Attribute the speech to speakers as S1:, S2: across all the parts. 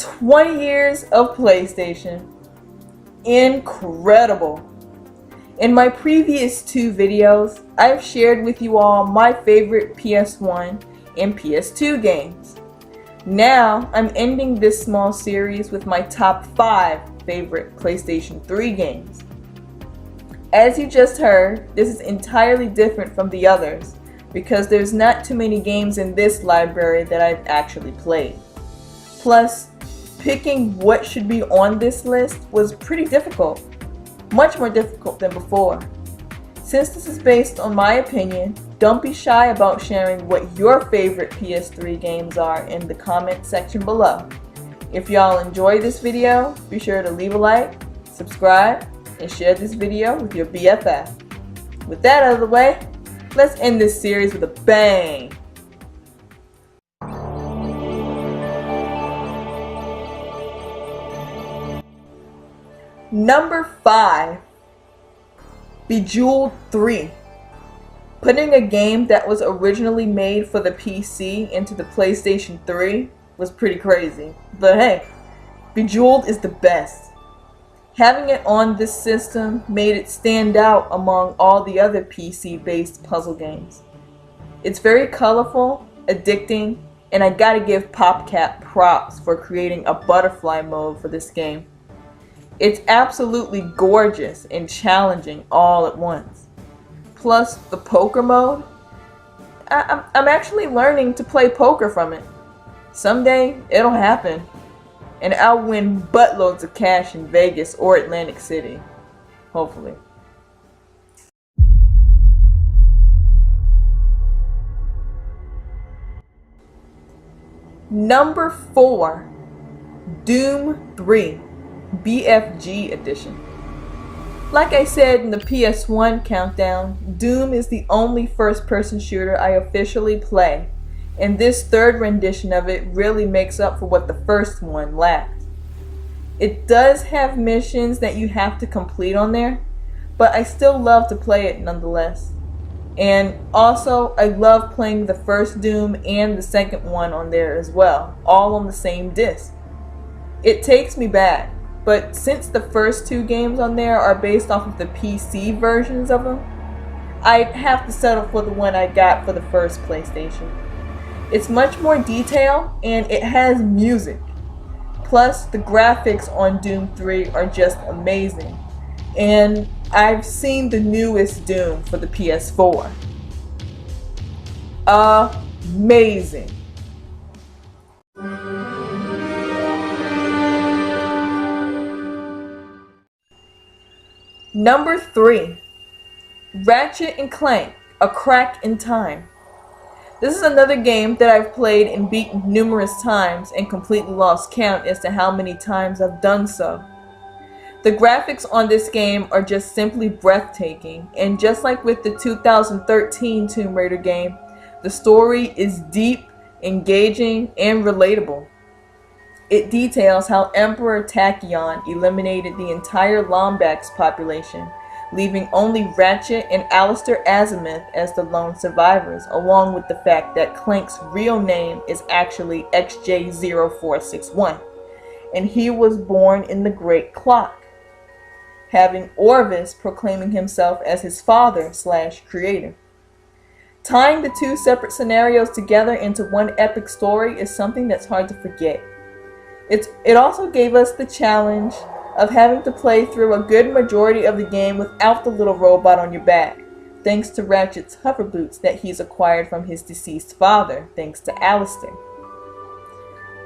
S1: 20 years of PlayStation. Incredible. In my previous 2 videos, I've shared with you all my favorite PS1 and PS2 games. Now, I'm ending this small series with my top 5 favorite PlayStation 3 games. As you just heard, this is entirely different from the others because there's not too many games in this library that I've actually played. Plus, picking what should be on this list was pretty difficult, much more difficult than before. Since this is based on my opinion, don't be shy about sharing what your favorite PS3 games are in the comment section below. If y'all enjoy this video, be sure to leave a like, subscribe, and share this video with your BFF. With that out of the way, let's end this series with a bang! Number 5, Bejeweled 3. Putting a game that was originally made for the PC into the PlayStation 3 was pretty crazy, but hey, Bejeweled is the best. Having it on this system made it stand out among all the other PC-based puzzle games. It's very colorful, addicting, and I gotta give PopCap props for creating a butterfly mode for this game. It's absolutely gorgeous and challenging all at once. Plus, the poker mode, I'm actually learning to play poker from it. Someday, it'll happen, and I'll win buttloads of cash in Vegas or Atlantic City. Hopefully. Number 4, Doom 3. BFG edition. Like I said in the PS1 countdown, Doom is the only first-person shooter I officially play, and this third rendition of it really makes up for what the first one lacked. It does have missions that you have to complete on there, but I still love to play it nonetheless. And also, I love playing the first Doom and the second one on there as well, all on the same disc. It takes me back. But since the first 2 games on there are based off of the PC versions of them, I'd have to settle for the one I got for the first PlayStation. It's much more detailed and it has music. Plus, the graphics on Doom 3 are just amazing. And I've seen the newest Doom for the PS4. Amazing. Number 3, Ratchet & Clank, A Crack in Time. This is another game that I've played and beaten numerous times and completely lost count as to how many times I've done so. The graphics on this game are just simply breathtaking, and just like with the 2013 Tomb Raider game, the story is deep, engaging, and relatable. It details how Emperor Tachyon eliminated the entire Lombax population, leaving only Ratchet and Alistair Azimuth as the lone survivors, along with the fact that Clank's real name is actually XJ0461, and he was born in the Great Clock, having Orvis proclaiming himself as his father/creator. Tying the 2 separate scenarios together into one epic story is something that's hard to forget. It also gave us the challenge of having to play through a good majority of the game without the little robot on your back, thanks to Ratchet's hover boots that he's acquired from his deceased father, thanks to Alistair.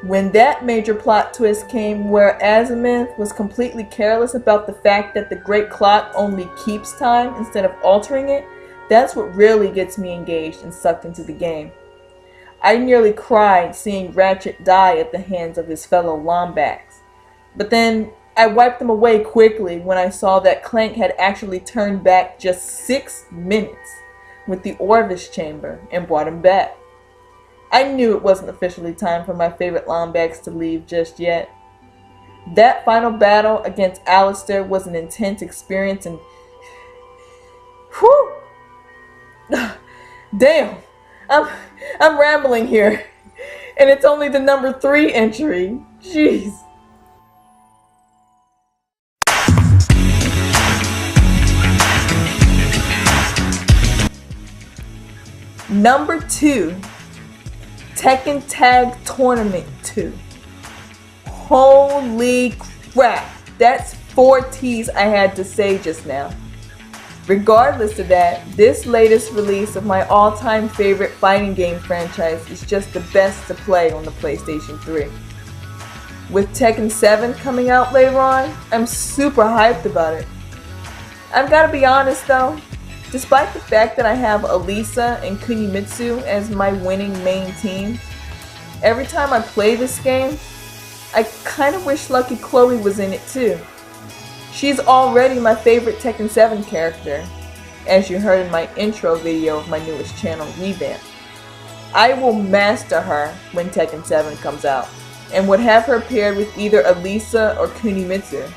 S1: When that major plot twist came where Azimuth was completely careless about the fact that the Great Clock only keeps time instead of altering it, that's what really gets me engaged and sucked into the game. I nearly cried seeing Ratchet die at the hands of his fellow Lombax. But then I wiped them away quickly when I saw that Clank had actually turned back just 6 minutes with the Orvis chamber and brought him back. I knew it wasn't officially time for my favorite Lombax to leave just yet. That final battle against Alistair was an intense experience and... whew! Damn! I'm rambling here, and it's only the number 3 entry, Jeez. Number 2, Tekken Tag Tournament 2. Holy crap, that's 4 T's I had to say just now. Regardless of that, this latest release of my all-time favorite fighting game franchise is just the best to play on the PlayStation 3. With Tekken 7 coming out later on, I'm super hyped about it. I've gotta be honest though, despite the fact that I have Elisa and Kunimitsu as my winning main team, every time I play this game, I kinda wish Lucky Chloe was in it too. She's already my favorite Tekken 7 character, as you heard in my intro video of my newest channel, Revamp. I will master her when Tekken 7 comes out, and would have her paired with either Elisa or Kunimitsu,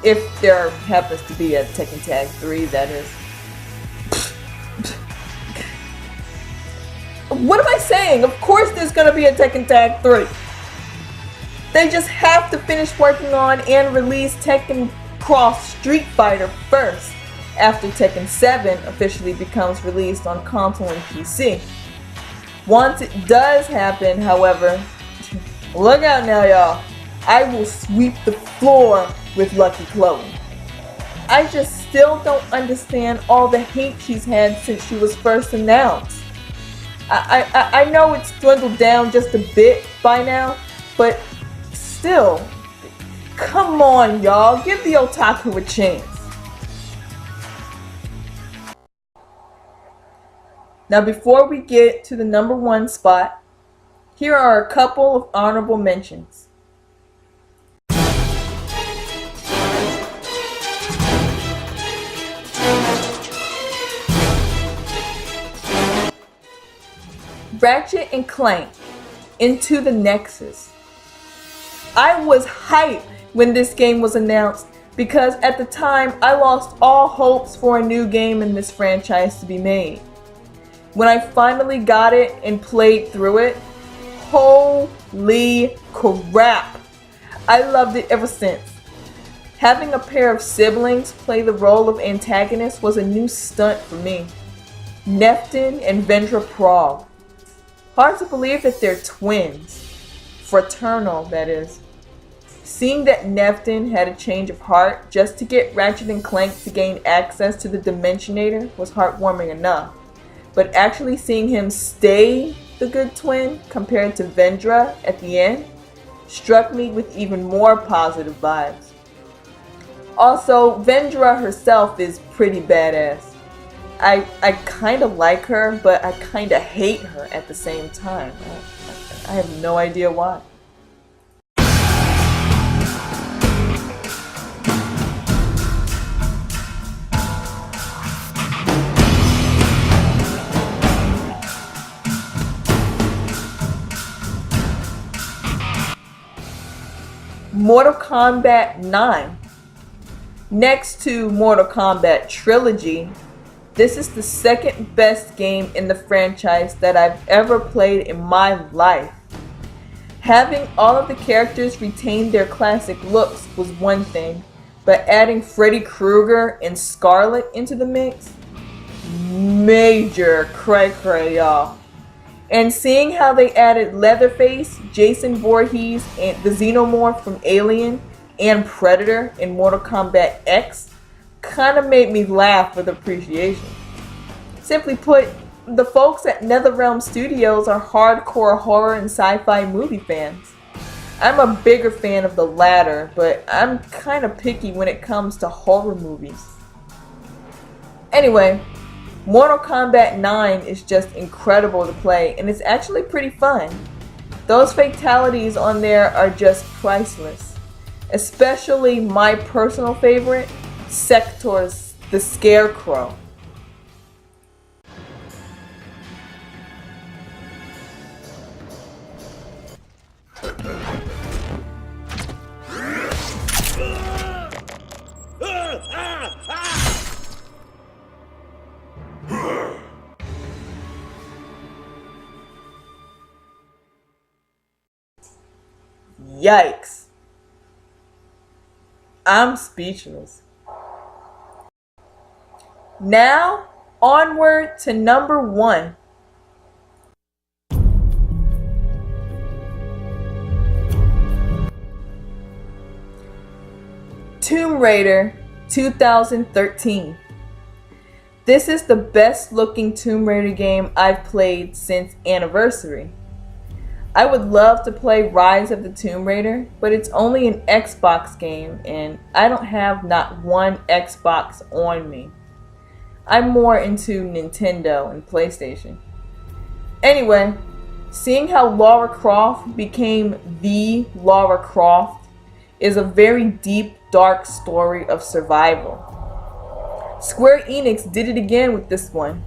S1: if there happens to be a Tekken Tag 3, that is. What am I saying? Of course there's gonna be a Tekken Tag 3! They just have to finish working on and release Tekken Cross Street Fighter first, after Tekken 7 officially becomes released on console and PC. Once it does happen, however, look out now y'all, I will sweep the floor with Lucky Chloe. I just still don't understand all the hate she's had since she was first announced. I know it's dwindled down just a bit by now, but still, come on y'all, give the otaku a chance. Now before we get to the number 1 spot, here are a couple of honorable mentions. Ratchet and Clank, Into the Nexus. I was hyped when this game was announced because at the time I lost all hopes for a new game in this franchise to be made. When I finally got it and played through it, holy crap! I loved it ever since. Having a pair of siblings play the role of antagonists was a new stunt for me. Neftin and Vendra Prague. Hard to believe that they're twins. Fraternal, that is. Seeing that Neftin had a change of heart just to get Ratchet and Clank to gain access to the Dimensionator was heartwarming enough. But actually seeing him stay the good twin compared to Vendra at the end struck me with even more positive vibes. Also, Vendra herself is pretty badass. I kind of like her, but I kind of hate her at the same time. I have no idea why. Mortal Kombat 9. Next to Mortal Kombat Trilogy, this is the second best game in the franchise that I've ever played in my life. Having all of the characters retain their classic looks was one thing, but adding Freddy Krueger and Scarlet into the mix? Major cray-cray, y'all. And seeing how they added Leatherface, Jason Voorhees, and the Xenomorph from Alien, and Predator in Mortal Kombat X kinda made me laugh with appreciation. Simply put, the folks at NetherRealm Studios are hardcore horror and sci-fi movie fans. I'm a bigger fan of the latter, but I'm kinda picky when it comes to horror movies. Anyway, Mortal Kombat 9 is just incredible to play, and it's actually pretty fun. Those fatalities on there are just priceless. Especially my personal favorite, Sector's the Scarecrow. Yikes. I'm speechless. Now, onward to number 1. Tomb Raider 2013. This is the best looking Tomb Raider game I've played since Anniversary. I would love to play Rise of the Tomb Raider, but it's only an Xbox game and I don't have not one Xbox on me. I'm more into Nintendo and PlayStation. Anyway, seeing how Lara Croft became the Lara Croft is a very deep, dark story of survival. Square Enix did it again with this one.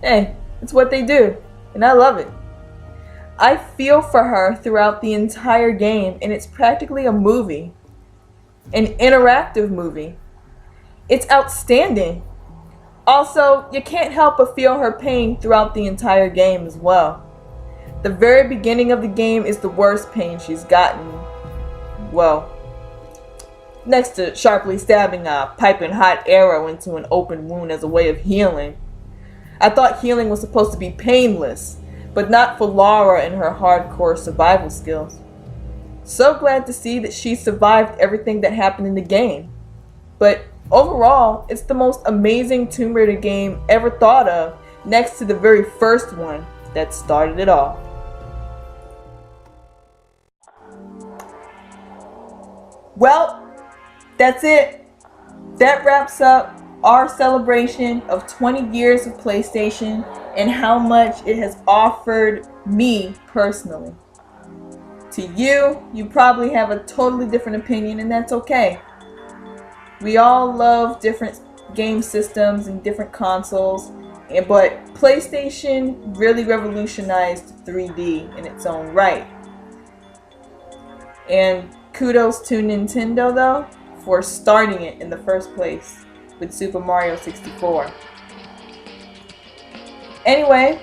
S1: Hey, it's what they do, and I love it. I feel for her throughout the entire game, and it's practically a movie. An interactive movie. It's outstanding. Also, you can't help but feel her pain throughout the entire game as well. The very beginning of the game is the worst pain she's gotten. Well, next to sharply stabbing a piping hot arrow into an open wound as a way of healing. I thought healing was supposed to be painless, but not for Lara and her hardcore survival skills. So glad to see that she survived everything that happened in the game. But overall, it's the most amazing Tomb Raider game ever thought of, next to the very first one that started it all. Well, that's it. That wraps up our celebration of 20 years of PlayStation and how much it has offered me personally. To you, you probably have a totally different opinion, and that's okay. We all love different game systems and different consoles, but PlayStation really revolutionized 3D in its own right. And kudos to Nintendo, though, for starting it in the first place with Super Mario 64. Anyway,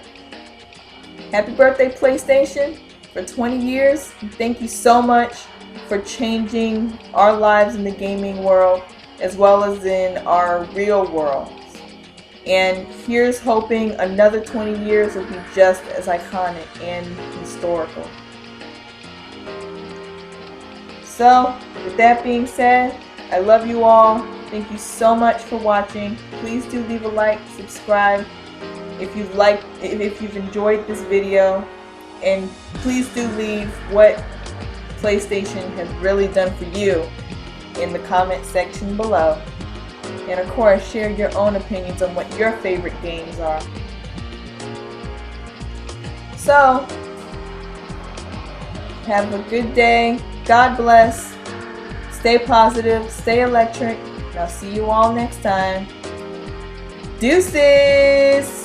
S1: happy birthday, PlayStation, for 20 years. Thank you so much for changing our lives in the gaming world as well as in our real worlds. And here's hoping another 20 years will be just as iconic and historical. So, with that being said, I love you all. Thank you so much for watching. Please do leave a like, subscribe if you've enjoyed this video, and please do leave what PlayStation has really done for you in the comment section below. And of course, share your own opinions on what your favorite games are. So, have a good day. God bless. Stay positive. Stay electric. And I'll see you all next time. Deuces!